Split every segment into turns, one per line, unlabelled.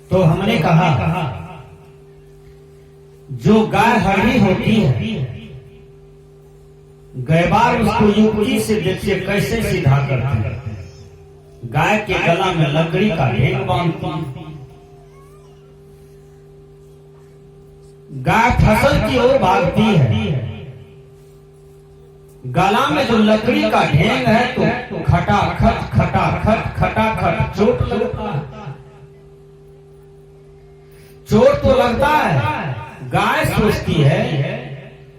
तो हमने कहा जो गाय हरी होती है, गैबार उसको युक्ति से देखिए कैसे सीधा करते हैं। गाय के गला में लकड़ी का ढेंग बांधती है। गाय फसल की ओर भागती है, गला में जो लकड़ी का ढेंग है तो खटाखट खटाखट खटाखट चोट लगता है। चोट तो लगता है। गाय सोचती है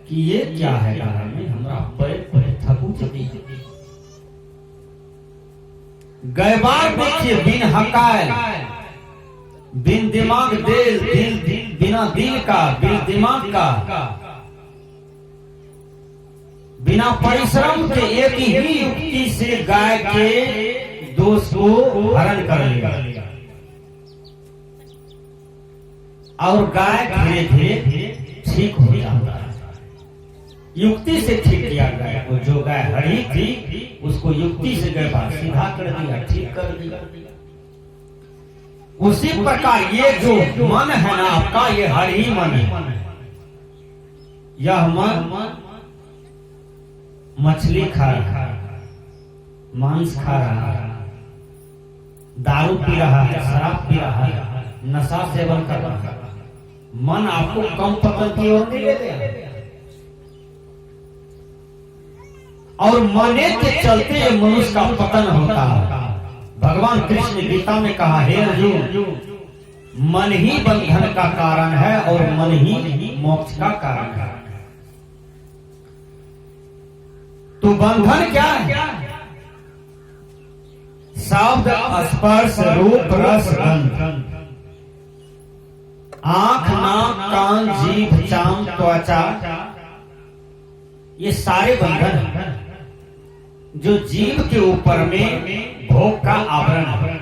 कि ये क्या है, गाय में हमारा पैर थकू चुकी। गैबार देखिए बिन हकाय, बिन दिमाग बिना दिल का, बिन दिमाग का, बिना परिश्रम के एक ही युक्ति से गाय के दोष को हरण कर लेगा और गाय धीरे धीरे ठीक हो जाता है। युक्ति से ठीक किया गाय को। जो गाय हरी थी उसको युक्ति से गैबार सीधा कर दिया, ठीक कर दिया। उसी प्रकार ये जो मन है ना आपका, ये हरी मन है। यह मन मछली खा रहा है, मांस खा रहा है, दारू पी रहा है, शराब पी रहा है, नशा सेवन कर रहा है। मन आपको कम पतन की ओर नहीं ले गया। और मने के चलते मनुष्य का पतन होता है। भगवान कृष्ण ने गीता में कहा, हे अर्जुन, मन ही बंधन का कारण है और मन ही मोक्ष का कारण है। तो बंधन क्या है? शब्द, स्पर्श, रूप, रस, गंध, आंख, नाक, कान, जीभ, चाम, त्वचा, ये सारे बंधन हैं जो जीव के ऊपर में भोग का आवरण है।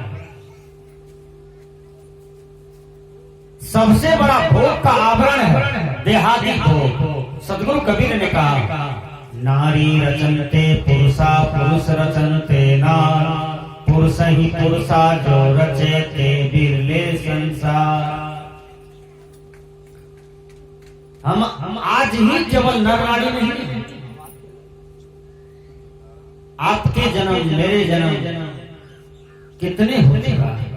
सबसे बड़ा भोग का आवरण है देहादी भोग। सदगुरु कबीर ने कहा, नारी रचनते पुरुषा, पुरुष रचनते नार, पुरुष ही पुरुषा जो रचेते बिरले संसार। हम आज ही केवल नर नारी नहीं, आपके जन्म, मेरे जन्म कितने हो चुका है।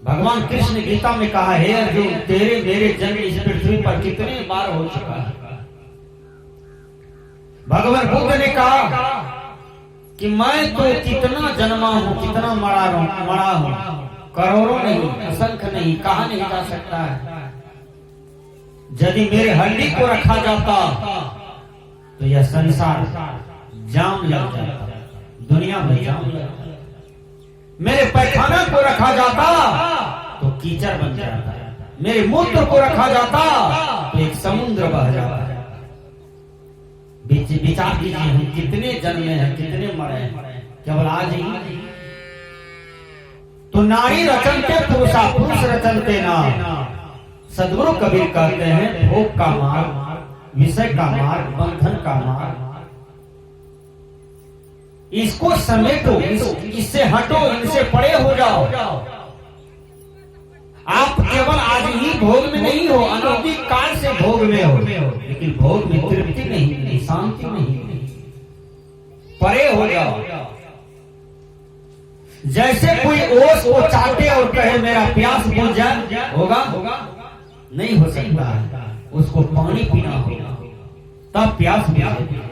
भगवान कृष्ण गीता में कहा, हे अर्जुन, तेरे मेरे जन्म इस पृथ्वी पर कितने बार हो चुका है। भगवान बुद्ध ने कहा कि मैं तो कितना जन्मा हूं, कितना मरा हूं, करोड़ों नहीं, असंख्य नहीं, कहा नहीं जा सकता है। यदि मेरे हड्डी को रखा जाता तो यह संसार जाम लग जाता, दुनिया में जाम लग जाता। मेरे पैखाना को रखा जाता तो कीचड़ बन जाता, मेरे मूत्र को रखा जाता तो एक समुद्र बह जाता। विचार कीजिए, हम कितने जन्मे हैं, कितने मरे हैं, केवल आज ही। तो नारी रचनते पुरुषा, पुरुष रचनते नारी। सदगुरु कबीर कहते हैं, भोग का मार्ग, विषय का मार्ग, बंधन का मार्ग, इसको समेटो, इससे हटो, इनसे परे हो जाओ। आप केवल आज ही भोग में नहीं हो, अनौदिक काल से भोग में हो, लेकिन भोग में तृप्ति नहीं, शांति नहीं। परे हो जाओ। जैसे कोई ओस को चाटे और कहे मेरा प्यास बुझ जाए, होगा? नहीं हो सकता है। उसको पानी पीना होगा तब प्यास बुझेगी।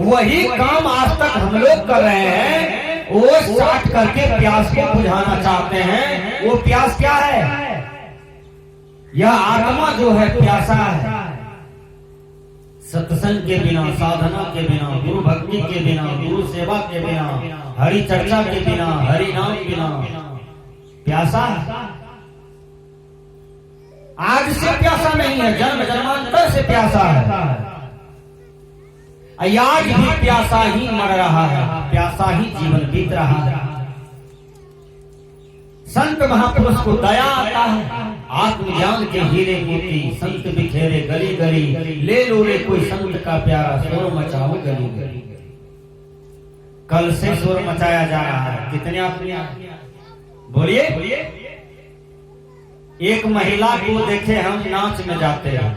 वही काम आज तक हम लोग कर रहे हैं। वो चाट करके प्यास को बुझाना चाहते हैं। वो प्यास क्या है? यह आत्मा जो है प्यासा है। सत्संग के बिना, साधना के बिना, गुरु भक्ति के बिना, गुरु सेवा के बिना, हरि चर्चा के बिना, हरि नाम के बिना प्यासा है। आज से प्यासा नहीं है, जन्म जन्मांतर से प्यासा है। आज भी प्यासा ही मर रहा है, प्यासा ही जीवन बीत रहा है। संत महापुरुष को दया आता है। आत्मज्ञान के हीरे मोती संत बिखेरे गली गली, ले लो रे कोई संत का प्यारा, शोर मचाओ गली गली। कल से शोर मचाया जा रहा है। कितने आदमी बोलिए। एक महिला को देखे हम नाच में जाते हैं,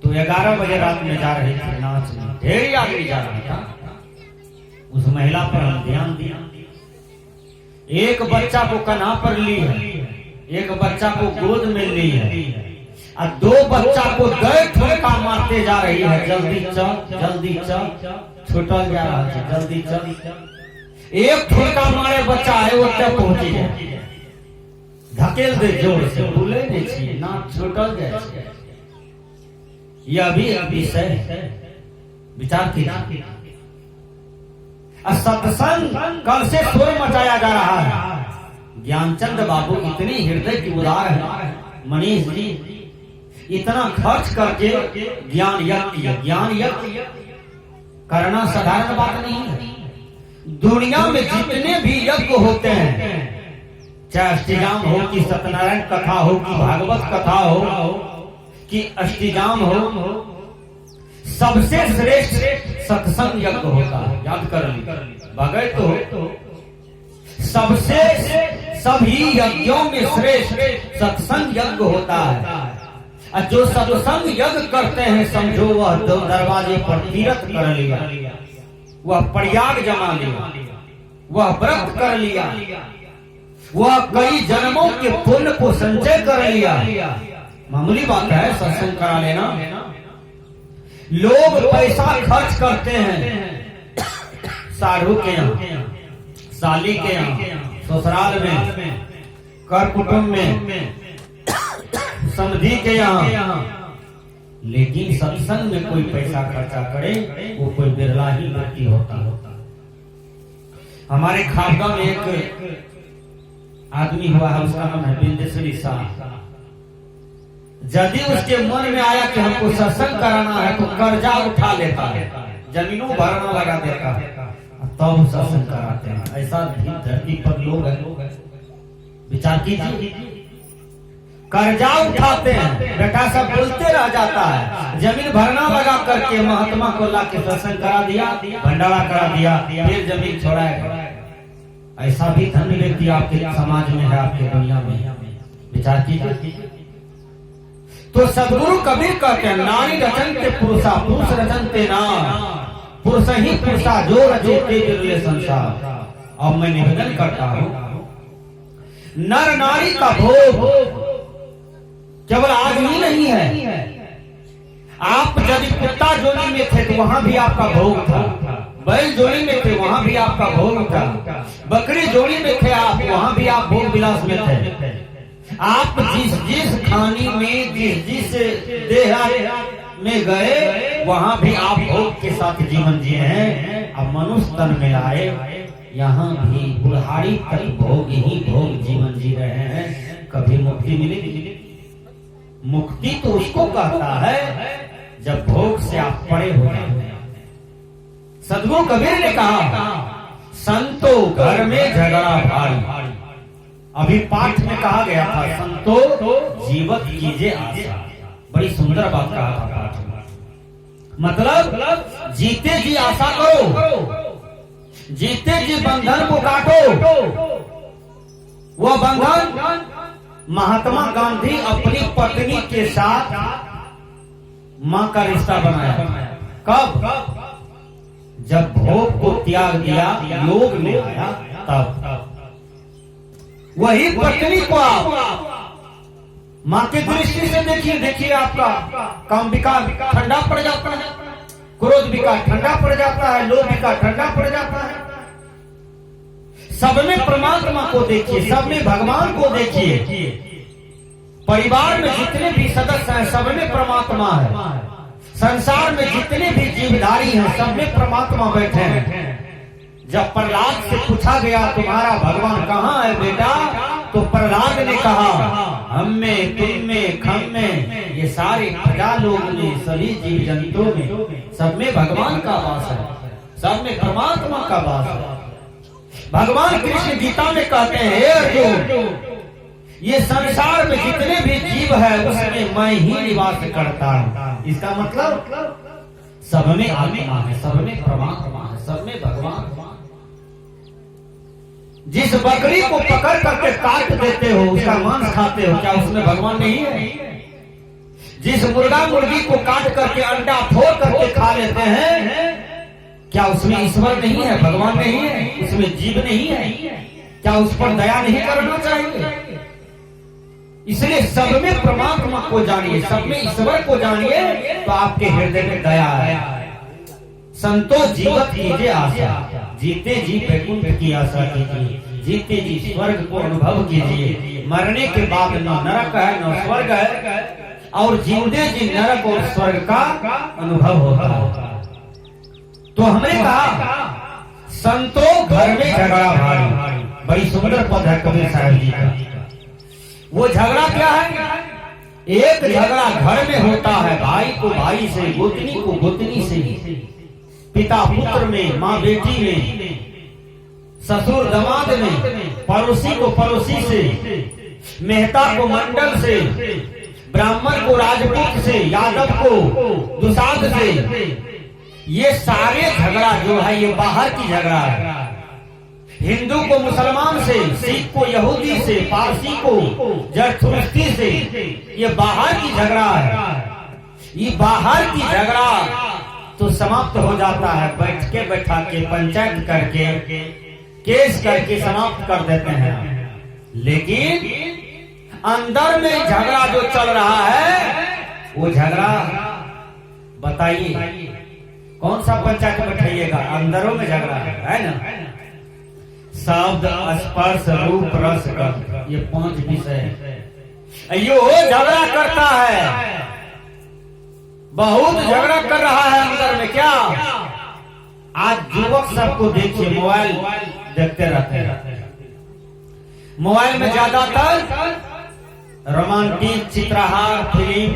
तो 11 बजे रात में जा रहे थे नाच में, ढेर आदमी जा रहा था। उस महिला पर हम ध्यान दिया। एक बच्चा को कन्हा पर ली है, एक बच्चा को गोद में ली है, और 2 बच्चा को गए ठुमका मारते जा रही है। जल्दी चल, जल्दी चल, छूटल जा रहा है, जल्दी चल। एक ठुमका मारे बच्चा है, वो तक पहुंची है, धकेल दे जोर से, भूले नहीं चाहिए ना, छूटल जाए। यह भी विषय विचार की। सत्संग कल से शोर मचाया जा रहा है। ज्ञानचंद बाबू इतनी हृदय की उदार है, मनीष जी इतना खर्च करके ज्ञान यज्ञ करना साधारण बात नहीं है। दुनिया में जितने भी यज्ञ होते हैं, चाहे अष्टजाम हो कि सत्यनारायण कथा हो कि भागवत कथा हो कि अष्टजाम हो, सबसे श्रेष्ठ सत्संग यज्ञ होता है। याद कर ली बगैर तो सबसे सभी यज्ञों में श्रेष्ठ सत्संग यज्ञ होता है। और जो सत्संग यज्ञ करते हैं, समझो वह दरवाजे पर तीर्थ कर लिया, वह प्रयाग जमा लिया, वह व्रत कर लिया, वह कई जन्मों के पुण्य को संचय कर लिया। मामूली बात है सत्संग करा लेना। लोग पैसा खर्च करते हैं साधु के यहाँ, साली के यहाँ, ससुराल में, कर कुटुंब में, समधी के यहाँ, लेकिन सत्संग में कोई पैसा खर्चा करे वो कोई बिरला ही व्यक्ति होता। हमारे खारगा में एक आदमी हुआ है, उसका नाम है बिंदेश्वरी साहब। यदि उसके मन में आया कि हमको सत्संग कराना है तो कर्जा उठा लेता है, जमीनों भरना लगा देता है, तब सत्संग कराते हैं। ऐसा भी धरती पर लोग हैं, विचार कीजिए। कर्जा उठाते हैं, बेटा सब बोलते रह जाता है, जमीन भरना लगा करके महात्मा को ला के सत्संग करा दिया, भंडारा करा दिया, फिर जमीन छोड़ाएगा। ऐसा भी धन्य व्यक्ति आपके समाज में है, आपके दुनिया में, विचार कीजिए। तो सदगुरु कबीर कहते हैं, नारी रचनते पुरुषा, पुरुष रचनते नार, पुरुष ही पुरुषा, जो रचते बिरले संसार। अब मैं निवेदन करता हूं, नर नारी का भोग केवल आज ही नहीं है। आप यदि कुत्ता जोड़ी में थे तो वहां भी आपका भोग था, बैल जोड़ी में थे वहां भी आपका भोग था, बकरी जोड़ी में थे आप, वहां भी आप भोग विलास में थे। आप जिस खानी में जिस देह में गए वहां भी आप भोग के साथ जीवन जिए हैं। अब मनुष्य तन में आए, यहाँ भी बुढ़ारी तक भोग ही भोग जीवन जी रहे हैं। कभी मुक्ति मिलेगी? मुक्ति तो उसको कहता है जब भोग से आप परे हो जाए। सदगुरु कबीर ने कहा, संतो घर में झगड़ा भारी। अभी पाठ में कहा गया था, संतो जीवत कीजिए आशा। बड़ी सुंदर बात कहा था पाठ में। मतलब जीते जी आशा करो, जीते जी बंधन को काटो। वह बंधन महात्मा गांधी अपनी पत्नी के साथ मां का रिश्ता बनाया। कब? जब भोग को त्याग दिया, योग में आया, तब वही पत्नी को आप मां की दृष्टि से देखिए आपका काम विकार ठंडा पड़ जाता है, क्रोध विकार ठंडा पड़ जाता है, लोभ विकार ठंडा पड़ जाता है। सब में परमात्मा को देखिए, सब में भगवान को देखिए। परिवार में जितने भी सदस्य हैं सब में परमात्मा है। संसार में जितने भी जीवधारी हैं सब में परमात्मा बैठे हैं। जब प्रहलाद से पूछा गया तुम्हारा भगवान कहाँ है बेटा, तो प्रहलाद ने कहा हम में, तुम में, खम में, ये सारे प्रजा लोग में, सभी जीव जंतुओं में, सब में भगवान का वास है, सब में परमात्मा का वास है। भगवान कृष्ण गीता में कहते हैं, हे अर्जुन, ये संसार में जितने भी जीव है उसमें मैं ही निवास करता हूँ। इसका मतलब सब में आत्मा है, सब में परमात्मा है, सब में भगवान। जिस बकरी को पकड़ करके काट देते हो, उसका मांस खाते हो, क्या उसमें भगवान नहीं है? जिस मुर्गा मुर्गी को काट करके अंडा फोड़ करके खा लेते हैं, क्या उसमें ईश्वर नहीं है, भगवान नहीं है, उसमें जीव नहीं है? क्या उस पर दया नहीं करना चाहिए? इसलिए सब में परमात्मा को जानिए, सब में ईश्वर को जानिए, तो आपके हृदय में दया है। संतो जीवत कीजिए आशा, जीते जी वैकुंठ की आशा कीजिए, जीते जी स्वर्ग को अनुभव कीजिए। मरने के बाद न नरक है न स्वर्ग है, और जीते जी नरक और स्वर्ग का अनुभव होता है। तो हमने कहा संतो घर में झगड़ा भारी, बड़ी सुंदर पद है कबीर साहब जी का। वो झगड़ा क्या है? एक झगड़ा घर में होता है, भाई को भाई से, गोतनी को गोतनी से, पिता पुत्र में, माँ बेटी में, ससुर दामाद में, पड़ोसी को पड़ोसी से, मेहता को मंडल से, ब्राह्मण को राजपूत से, यादव को दुसाध से। ये सारे झगड़ा जो है ये बाहर की झगड़ा है। हिंदू को मुसलमान से, सिख को यहूदी से, पारसी को जरथुस्ती से, ये बाहर की झगड़ा है। ये बाहर की झगड़ा तो समाप्त हो जाता है, बैठ के बैठा के पंचायत करके केस करके समाप्त कर देते हैं। लेकिन अंदर में झगड़ा जो चल रहा है, वो झगड़ा बताइए कौन सा पंचायत बैठाइएगा? अंदरों में झगड़ा है ना? शब्द, स्पर्श, रूप, रस, गंध, ये 5 विषय यो झगड़ा करता है। बहुत झगड़ा कर रहा है अंदर में। क्या आज युवक सबको देखिए, मोबाइल देखते रहते हैं। मोबाइल में ज्यादातर रोमांटिक चित्रहार फिल्म,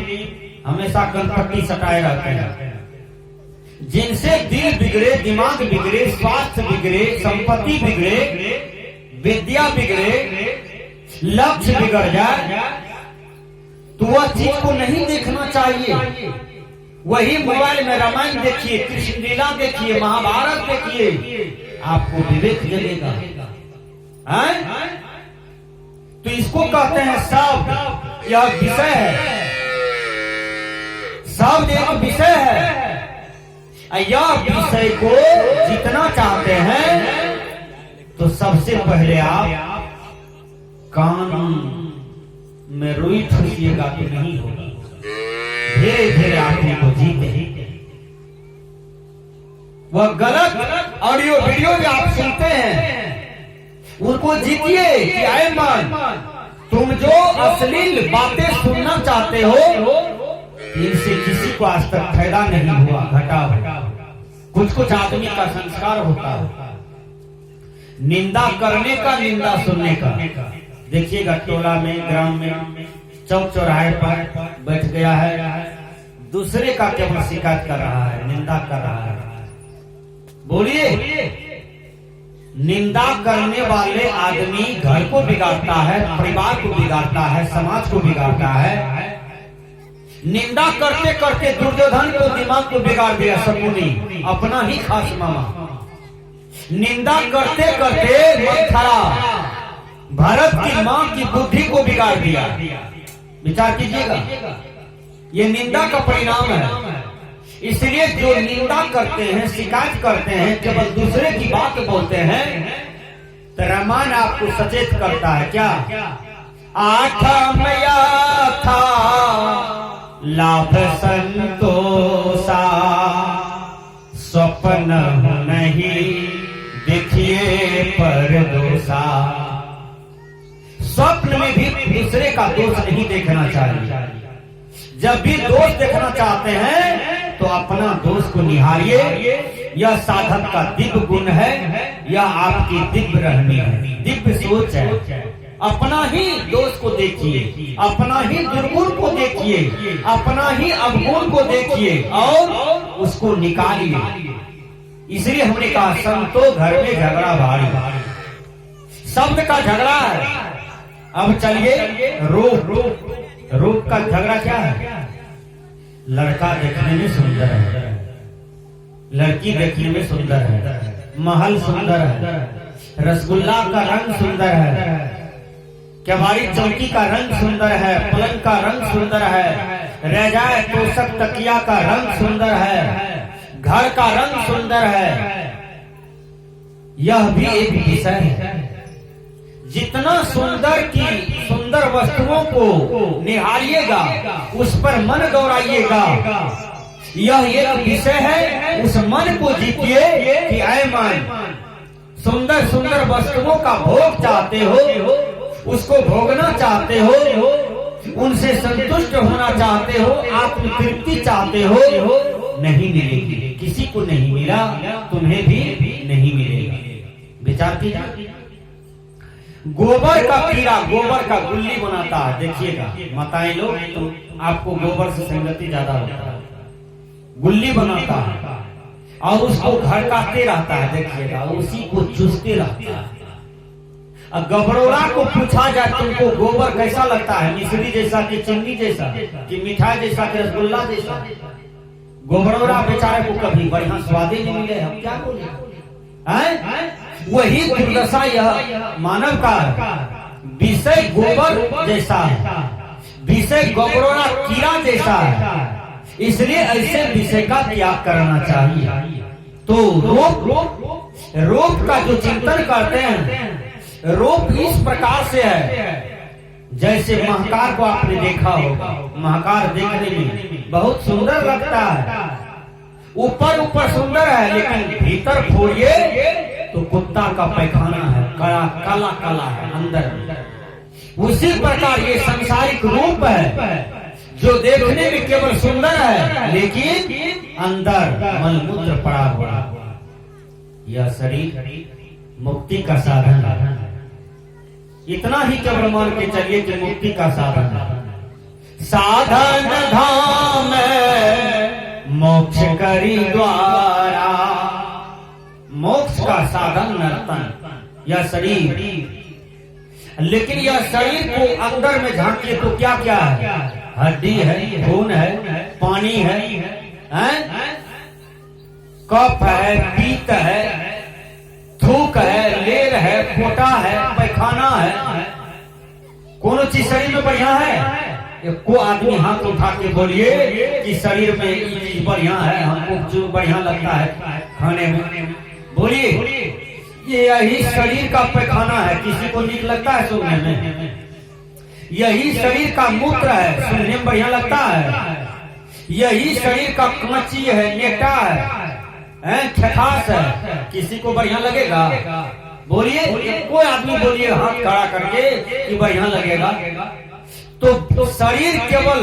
हमेशा कनपट्टी सटाए रहते हैं, जिनसे दिल बिगड़े, दिमाग बिगड़े, स्वास्थ्य बिगड़े, संपत्ति बिगड़े, विद्या बिगड़े, लक्ष्य बिगड़ जाए, तो वह चीज को नहीं देखना चाहिए। वही मोबाइल में रामायण देखिए, कृष्ण लीला देखिए, महाभारत देखिए, आपको विवेक जगेगा। तो इसको कहते हैं शब्द, यह विषय है। शब्द एक विषय है। यह विषय को जितना चाहते हैं, तो सबसे पहले आप कान में रुई ठूसिएगा तो नहीं होगा। धीरे धीरे आपने को जीते। वह गलत ऑडियो वीडियो जो आप सुनते हैं, उनको जीतिए कि आए मन, तुम जो अश्लील बातें सुनना चाहते हो, इनसे किसी को आज तक फायदा नहीं हुआ, घटा हुआ। कुछ कुछ आदमी का संस्कार होता है निंदा करने का, निंदा सुनने का। देखिएगा टोला में, ग्राम में, चौक चौराहे पर बैठ गया है, दूसरे का केवल शिकायत कर रहा है, निंदा कर रहा है। बोलिए, निंदा करने वाले आदमी घर को बिगाड़ता है, परिवार को बिगाड़ता है, समाज को बिगाड़ता है। निंदा करते करते दुर्योधन को दिमाग को बिगाड़ दिया शकुनी, अपना ही खास मामा। निंदा करते करते मंथरा, भारत की मां की बुद्धि को बिगाड़ दिया। विचार कीजिएगा, ये निंदा का परिणाम है। इसलिए जो निंदा करते हैं, शिकायत करते हैं, केवल दूसरे की बात बोलते हैं, तो रामायण आपको सचेत करता है। क्या आठमया था लाभ संतोषा, स्वप्न नहीं देखिए पर दोषा। स्वप्न में भी दूसरे का दोष नहीं देखना चाहिए। जब भी दोष देखना चाहते हैं तो अपना दोष को निहारिए। यह साधक का दिव्य गुण है, यह आपकी दिव्य रहनी है, दिव्य सोच है। अपना ही दोष को देखिए, अपना ही दुर्गुण को देखिए, अपना ही अवगुण को देखिए और उसको निकालिए। इसलिए हमने कहा संतो घर में झगड़ा भारी, शब्द का झगड़ा है। अब चलिए रूप का झगड़ा क्या है? लड़का देखने में सुंदर है, लड़की देखने में सुंदर है, महल सुंदर है, रसगुल्ला का रंग सुंदर है, केवाड़ी चौकी का रंग सुंदर है, पलंग का रंग सुंदर है, रजाए तोशक तकिया का रंग सुंदर है, घर का रंग सुंदर है। यह भी एक विषय है। जितना सुंदर वस्तुओं को निहारिएगा, उस पर मन दौड़ाइएगा, यह एक विषय है। उस मन को जीतिए कि ऐ मन, सुंदर वस्तुओं का भोग चाहते हो, उसको भोगना चाहते हो, उनसे संतुष्ट होना चाहते हो, आत्मतृप्ति चाहते हो, नहीं मिलेगी। किसी को नहीं मिला, तुम्हें भी नहीं मिलेगा। विचार कीजिए। गोबर का कीड़ा गोबर का गुल्ली बनाता है। देखिएगा माताएं लोग, तो आपको गोबर से संगति ज्यादा होता है। गुल्ली बनाता है और उसको घड़काते रहता है। देखिएगा उसी को चूसते रहता है। अब गबरोड़ा को पूछा जाए तुमको गोबर कैसा लगता है, मिश्री जैसा कि चीनी जैसा कि मिठाई जैसा कि रसगुल्ला जैसा, गोबरोड़ा बेचारे को कभी बढ़िया स्वाद ही नहीं मिले। हम क्या बोले? वही दुर्दशा यह मानव का विषय गोबर जैसा है, विषय गबरोड़ा कीड़ा जैसा है। इसलिए ऐसे विषय का त्याग करना चाहिए। तो रोप का जो चिंतन करते हैं, रोप इस प्रकार से है जैसे महाकार को आपने देखा होगा। महाकार देखने में बहुत सुंदर लगता है, ऊपर सुंदर है, लेकिन भीतर फोड़िए तो कुत्ता का पैखाना है, काला है अंदर। उसी प्रकार ये सांसारिक रूप है जो देखने में केवल सुंदर है, लेकिन अंदर मलमूत्र पड़ा हुआ। यह शरीर मुक्ति का साधन है। इतना ही केवल मान के चलिए कि मुक्ति का साधन है। साधन धाम मोक्ष करी द्वारा, मोक्ष का साधन नर्तन यह शरीर। लेकिन यह शरीर को अंदर में झांकिए तो क्या क्या है? हड्डी है, खून है, पानी है, कफ है, पीत है, थूक है, लेर है, पोटा है, पैखाना है। कौन चीज शरीर में बढ़िया है? को आदमी हाथ उठा के बोलिए कि शरीर में ये चीज बढ़िया है, हमको जो बढ़िया लगता है खाने में, बोलिए। ये यही शरीर का पैखाना है। किसी को नीक लगता है सुनने में? यही शरीर का मूत्र है, सुनने में बढ़िया लगता है। यही शरीर का कमची है, नेटा है, खटास है, किसी को बढ़िया लगेगा? बोलिए, कोई आदमी बोलिए हाथ खड़ा करके कि बढ़िया लगेगा। तो शरीर केवल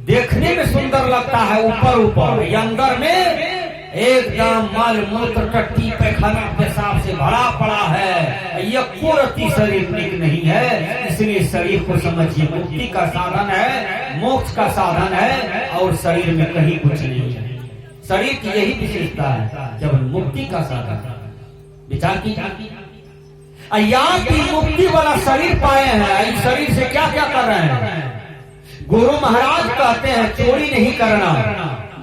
देखने में सुंदर लगता है ऊपर, अंदर में एकदम मल मूत्र टट्टी पैखाना पेशाब से भरा पड़ा है। यह कोई शरीर निक नहीं है। इसलिए शरीर को समझिए मुक्ति का साधन है, मोक्ष का साधन है, और शरीर में कहीं कुछ नहीं है। शरीर की यही विशेषता है, जब मुक्ति का साधन। विचार की या की मुक्ति वाला शरीर पाए हैं, इस शरीर से क्या क्या कर रहे हैं? गुरु महाराज कहते हैं चोरी नहीं करना,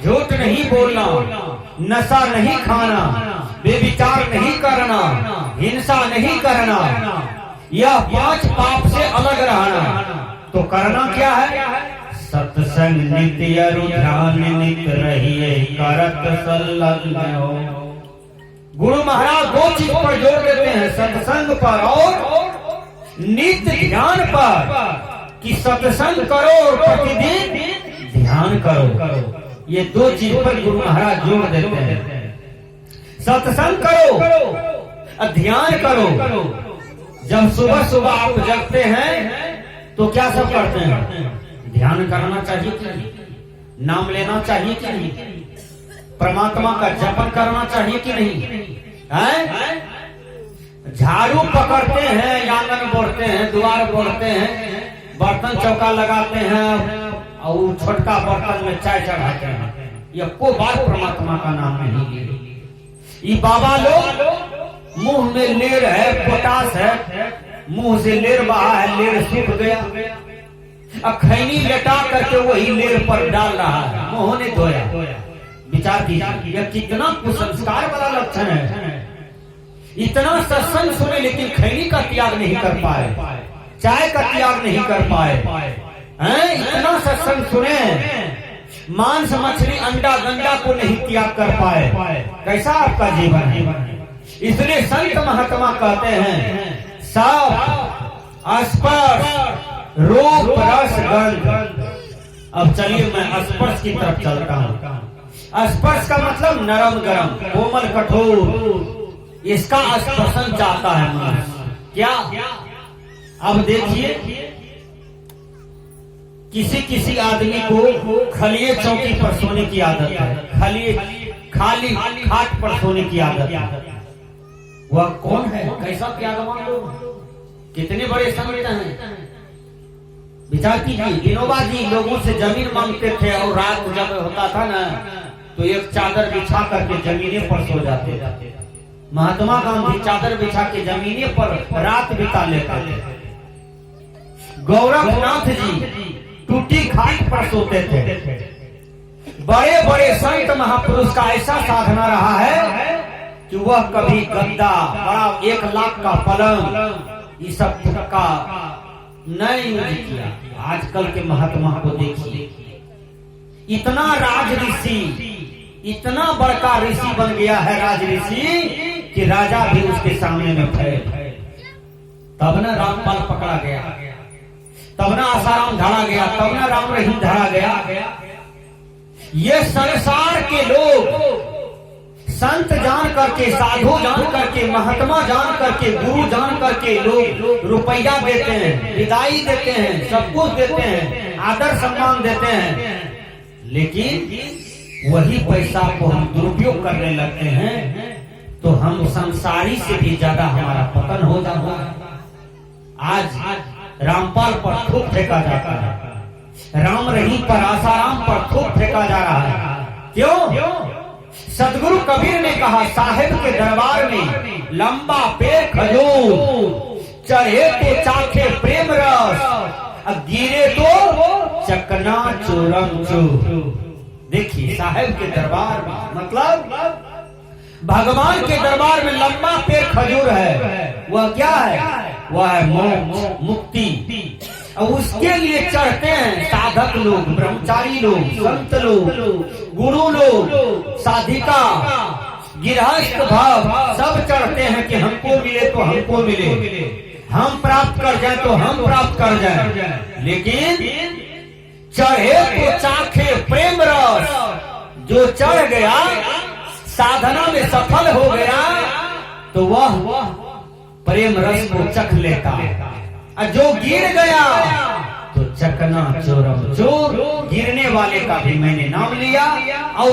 झूठ नहीं बोलना, नशा नहीं खाना, बेविचार नहीं करना, हिंसा नहीं करना, यह 5 पाप से अलग रहना। तो करना क्या है? सत्संग नित्य ध्यान नित रहिए, करत संलग्न हो। गुरु महाराज 2 चीज पर जोर देते हैं, सत्संग पर और नित्य ध्यान पर, कि सत्संग करो और प्रतिदिन ध्यान करो। ये 2 चीज पर गुरु महाराज जोर देते हैं। सत्संग करो, ध्यान करो। जब सुबह आप जगते हैं तो क्या सब करते हैं? ध्यान करना चाहिए कि नहीं? नाम लेना चाहिए कि नहीं? परमात्मा का जपन करना चाहिए कि नहीं? झाड़ू पकड़ते हैं, आंगन बोलते हैं, द्वार बोलते हैं, बर्तन चौका लगाते हैं और छोटका बर्तन में चाय चढ़ाते हैं। यह को बार परमात्मा का नाम नहीं लिए। ये बाबा लोग मुंह में लेर है, पोटास है, मुंह से लेर बहा है, लेर सूख गया, खैनी लेटा करके वही लेर पर डाल रहा है, मुंह ने धोया। विचार कीजिए, यह कितना कुसंस्कार वाला लक्षण है। इतना सत्संग सुने लेकिन खैनी का त्याग नहीं कर पाए, चाय का त्याग नहीं कर पाए हैं। इतना सत्संग सुने, मांस मछली अंडा गंडा को नहीं त्याग कर पाए। कैसा आपका जीवन है? इसलिए संत महात्मा कहते हैं सब स्पर्श रूप रस गंध। अब चलिए मैं स्पर्श की तरफ चलता हूँ। स्पर्श का मतलब नरम गरम, कोमल कठोर, इसका स्पर्शन चाहता है मनुष्य। क्या? अब देखिए किसी आदमी को खलिए चौकी पर सोने की आदत है, खाली खाट पर सोने की आदत है। वह कौन है? कैसा त्यागवान लोग, कितने बड़े संत हैं। विचार कीजिए, विनोबा जी लोगों से जमीन मांगते थे और रात जब होता था ना तो एक चादर बिछा करके जमीने पर सो जाते। महात्मा गांधी चादर बिछा के जमीने पर रात बिता लेते थे। गौरवनाथ जी टूटी खाट पर सोते थे। बड़े बड़े संत महापुरुष का ऐसा साधना रहा है कि वह कभी गद्दा, बड़ा 1 लाख का पलंग, ये सब का नहीं किया। आजकल के महात्मा को देखिए, इतना राज ऋषि, इतना बड़का ऋषि बन गया है राज ऋषि कि राजा भी उसके सामने में खड़े। तब न रामपाल पकड़ा गया, तब न आसाराम धरा गया, तब न राम रहीम धरा गया। ये संसार के लोग संत जान करके, साधु जान करके, महात्मा जान करके, गुरु जान करके लोग रुपया देते हैं, विदाई देते हैं, सब कुछ देते हैं, आदर सम्मान देते हैं। लेकिन वही पैसा को हम दुरुपयोग करने लगते हैं तो हम संसारी से भी ज्यादा हमारा पतन हो जाता है। आज रामपाल पर थूक फेंका जाता है, राम रहीम पर, आसाराम पर थूक फेंका जा रहा है। क्यों? सदगुरु कबीर ने कहा, साहिब के दरबार में लंबा पेड़ खजूर, चढ़े तो चाखे प्रेम रस, गिरे तो चकना चूरम चूर। देखिए साहिब के दरबार में मतलब भगवान के दरबार में लंबा पेड़ खजूर है। वह क्या है? वह है मोक्ष, मुक्ति। और उसके लिए चढ़ते हैं साधक लोग, ब्रह्मचारी लोग, संत लोग, गुरु लोग, साधिका, गृहस्थ भाव, सब चढ़ते हैं कि हमको मिले तो हमको मिले, हम प्राप्त कर जाए तो हम प्राप्त कर जाए। लेकिन चढ़े तो चाखे प्रेम रस, जो चढ़ गया, साधना में सफल हो गया तो वह प्रेम रस को चख लेता है। जो गिर गया तो चकना चोरम चोर, गिरने वाले का भी मैंने नाम लिया। और